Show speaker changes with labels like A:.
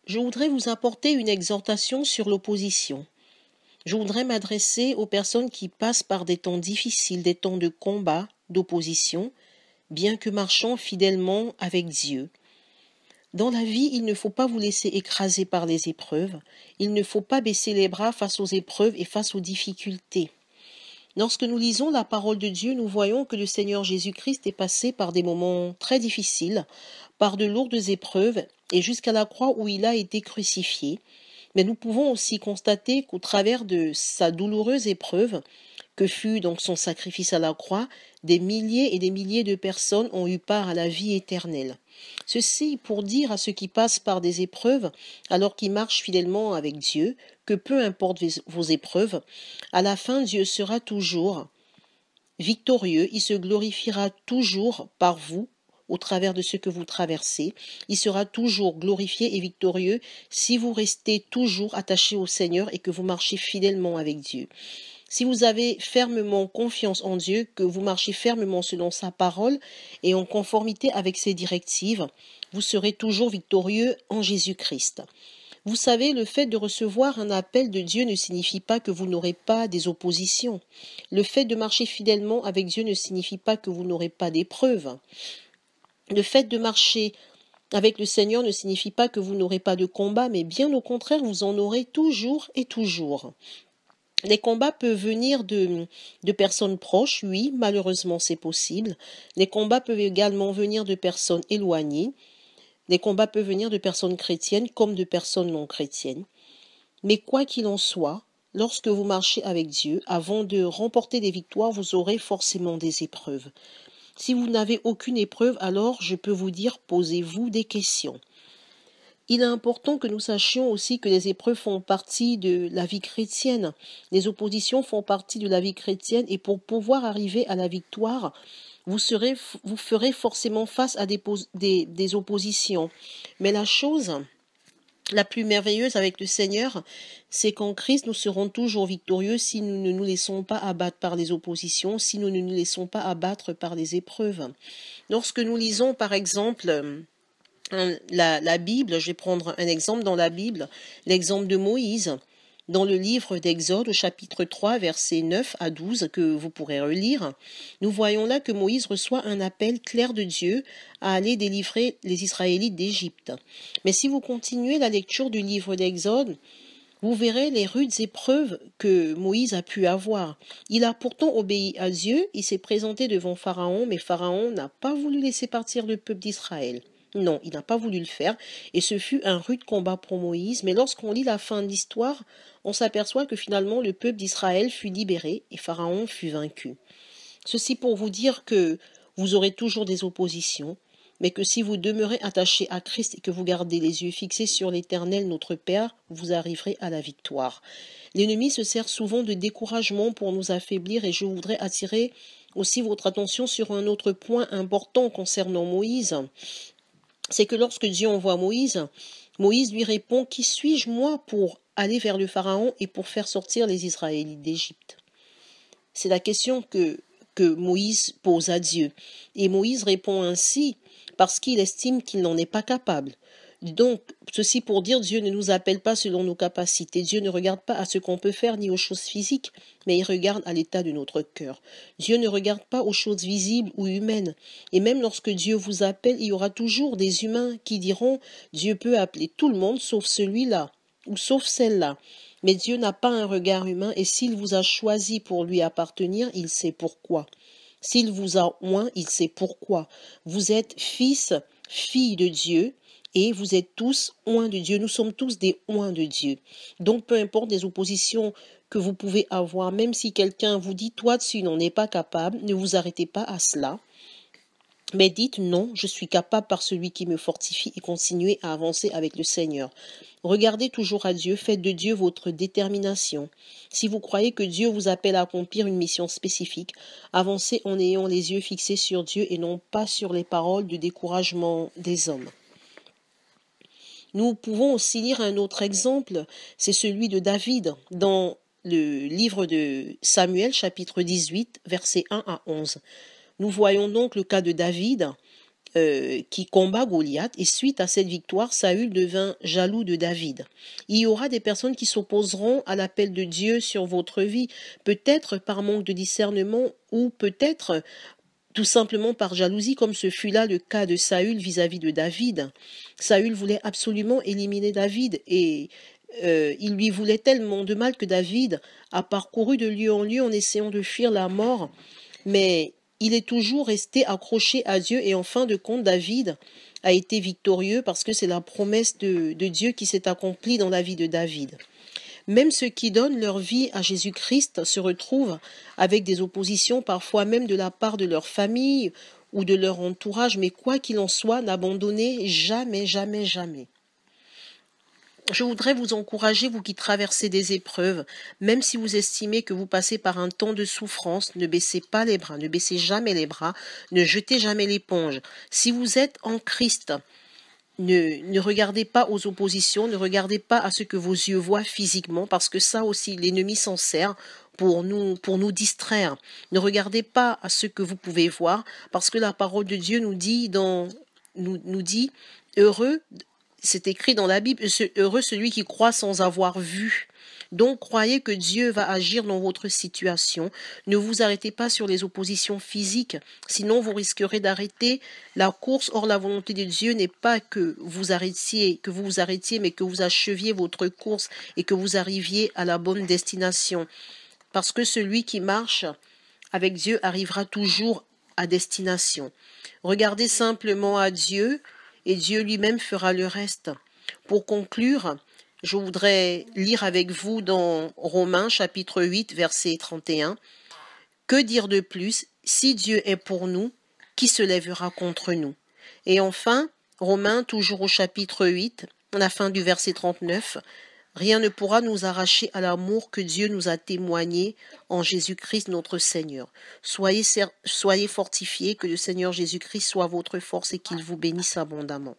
A: je voudrais vous apporter une exhortation sur l'opposition. Je voudrais m'adresser aux personnes qui passent par des temps difficiles, des temps de combat, d'opposition, bien que marchant fidèlement avec Dieu. Dans la vie, il ne faut pas vous laisser écraser par les épreuves. Il ne faut pas baisser les bras face aux épreuves et face aux difficultés. Lorsque nous lisons la parole de Dieu, nous voyons que le Seigneur Jésus-Christ est passé par des moments très difficiles, par de lourdes épreuves et jusqu'à la croix où il a été crucifié. Mais nous pouvons aussi constater qu'au travers de sa douloureuse épreuve, que fut donc son sacrifice à la croix, des milliers et des milliers de personnes ont eu part à la vie éternelle. Ceci pour dire à ceux qui passent par des épreuves, alors qu'ils marchent fidèlement avec Dieu, que peu importe vos épreuves, à la fin Dieu sera toujours victorieux, il se glorifiera toujours par vous, au travers de ce que vous traversez. Il sera toujours glorifié et victorieux si vous restez toujours attachés au Seigneur et que vous marchez fidèlement avec Dieu. Si vous avez fermement confiance en Dieu, que vous marchez fermement selon sa parole et en conformité avec ses directives, vous serez toujours victorieux en Jésus-Christ. Vous savez, le fait de recevoir un appel de Dieu ne signifie pas que vous n'aurez pas des oppositions. Le fait de marcher fidèlement avec Dieu ne signifie pas que vous n'aurez pas d'épreuves. Le fait de marcher avec le Seigneur ne signifie pas que vous n'aurez pas de combat, mais bien au contraire, vous en aurez toujours et toujours. Les combats peuvent venir de personnes proches, oui, malheureusement c'est possible. Les combats peuvent également venir de personnes éloignées. Les combats peuvent venir de personnes chrétiennes comme de personnes non chrétiennes. Mais quoi qu'il en soit, lorsque vous marchez avec Dieu, avant de remporter des victoires, vous aurez forcément des épreuves. Si vous n'avez aucune épreuve, alors je peux vous dire, posez-vous des questions. Il est important que nous sachions aussi que les épreuves font partie de la vie chrétienne. Les oppositions font partie de la vie chrétienne et pour pouvoir arriver à la victoire, vous ferez forcément face à des oppositions. Mais la chose la plus merveilleuse avec le Seigneur, c'est qu'en Christ, nous serons toujours victorieux si nous ne nous laissons pas abattre par les oppositions, si nous ne nous laissons pas abattre par les épreuves. Lorsque nous lisons, par exemple, la Bible, je vais prendre un exemple dans la Bible, l'exemple de Moïse, dans le livre d'Exode au chapitre 3, versets 9 à 12, que vous pourrez relire, nous voyons là que Moïse reçoit un appel clair de Dieu à aller délivrer les Israélites d'Égypte. Mais si vous continuez la lecture du livre d'Exode, vous verrez les rudes épreuves que Moïse a pu avoir. Il a pourtant obéi à Dieu, il s'est présenté devant Pharaon, mais Pharaon n'a pas voulu laisser partir le peuple d'Israël. Non, il n'a pas voulu le faire, et ce fut un rude combat pour Moïse, mais lorsqu'on lit la fin de l'histoire, on s'aperçoit que finalement le peuple d'Israël fut libéré et Pharaon fut vaincu. Ceci pour vous dire que vous aurez toujours des oppositions, mais que si vous demeurez attachés à Christ et que vous gardez les yeux fixés sur l'Éternel, notre Père, vous arriverez à la victoire. L'ennemi se sert souvent de découragement pour nous affaiblir et je voudrais attirer aussi votre attention sur un autre point important concernant Moïse. C'est que lorsque Dieu envoie Moïse, Moïse lui répond « Qui suis-je moi pour aller vers le Pharaon et pour faire sortir les Israélites d'Égypte ?» C'est la question que Moïse pose à Dieu. Et Moïse répond ainsi parce qu'il estime qu'il n'en est pas capable. Donc, ceci pour dire, Dieu ne nous appelle pas selon nos capacités. Dieu ne regarde pas à ce qu'on peut faire ni aux choses physiques, mais il regarde à l'état de notre cœur. Dieu ne regarde pas aux choses visibles ou humaines. Et même lorsque Dieu vous appelle, il y aura toujours des humains qui diront, Dieu peut appeler tout le monde sauf celui-là ou sauf celle-là. Mais Dieu n'a pas un regard humain et s'il vous a choisi pour lui appartenir, il sait pourquoi. S'il vous a oint, il sait pourquoi. Vous êtes fils, filles de Dieu. Et vous êtes tous oints de Dieu. Nous sommes tous des oints de Dieu. Donc, peu importe les oppositions que vous pouvez avoir, même si quelqu'un vous dit, toi, tu n'en es pas capable, ne vous arrêtez pas à cela. Mais dites, non, je suis capable par celui qui me fortifie et continuez à avancer avec le Seigneur. Regardez toujours à Dieu, faites de Dieu votre détermination. Si vous croyez que Dieu vous appelle à accomplir une mission spécifique, avancez en ayant les yeux fixés sur Dieu et non pas sur les paroles de découragement des hommes. Nous pouvons aussi lire un autre exemple, c'est celui de David, dans le livre de Samuel, chapitre 18, versets 1 à 11. Nous voyons donc le cas de David, qui combat Goliath, et suite à cette victoire, Saül devint jaloux de David. Il y aura des personnes qui s'opposeront à l'appel de Dieu sur votre vie, peut-être par manque de discernement ou peut-être tout simplement par jalousie, comme ce fut là le cas de Saül vis-à-vis de David. Saül voulait absolument éliminer David et il lui voulait tellement de mal que David a parcouru de lieu en lieu en essayant de fuir la mort, mais il est toujours resté accroché à Dieu et en fin de compte, David a été victorieux parce que c'est la promesse de Dieu qui s'est accomplie dans la vie de David. Même ceux qui donnent leur vie à Jésus-Christ se retrouvent avec des oppositions, parfois même de la part de leur famille ou de leur entourage, mais quoi qu'il en soit, n'abandonnez jamais, jamais, jamais. Je voudrais vous encourager, vous qui traversez des épreuves, même si vous estimez que vous passez par un temps de souffrance, ne baissez pas les bras, ne baissez jamais les bras, ne jetez jamais l'éponge. Si vous êtes en Christ, ne regardez pas aux oppositions, ne regardez pas à ce que vos yeux voient physiquement, parce que ça aussi, l'ennemi s'en sert pour nous distraire. Ne regardez pas à ce que vous pouvez voir, parce que la parole de Dieu nous dit heureux, c'est écrit dans la Bible, heureux celui qui croit sans avoir vu. Donc croyez que Dieu va agir dans votre situation. Ne vous arrêtez pas sur les oppositions physiques, sinon vous risquerez d'arrêter la course. Or la volonté de Dieu n'est pas que vous vous arrêtiez, mais que vous acheviez votre course et que vous arriviez à la bonne destination. Parce que celui qui marche avec Dieu arrivera toujours à destination. Regardez simplement à Dieu et Dieu lui-même fera le reste. Pour conclure, je voudrais lire avec vous dans Romains chapitre 8, verset 31. Que dire de plus? Si Dieu est pour nous, qui se lèvera contre nous? Et enfin, Romains, toujours au chapitre 8, à la fin du verset 39, rien ne pourra nous arracher à l'amour que Dieu nous a témoigné en Jésus-Christ notre Seigneur. Soyez fortifiés, que le Seigneur Jésus-Christ soit votre force et qu'il vous bénisse abondamment.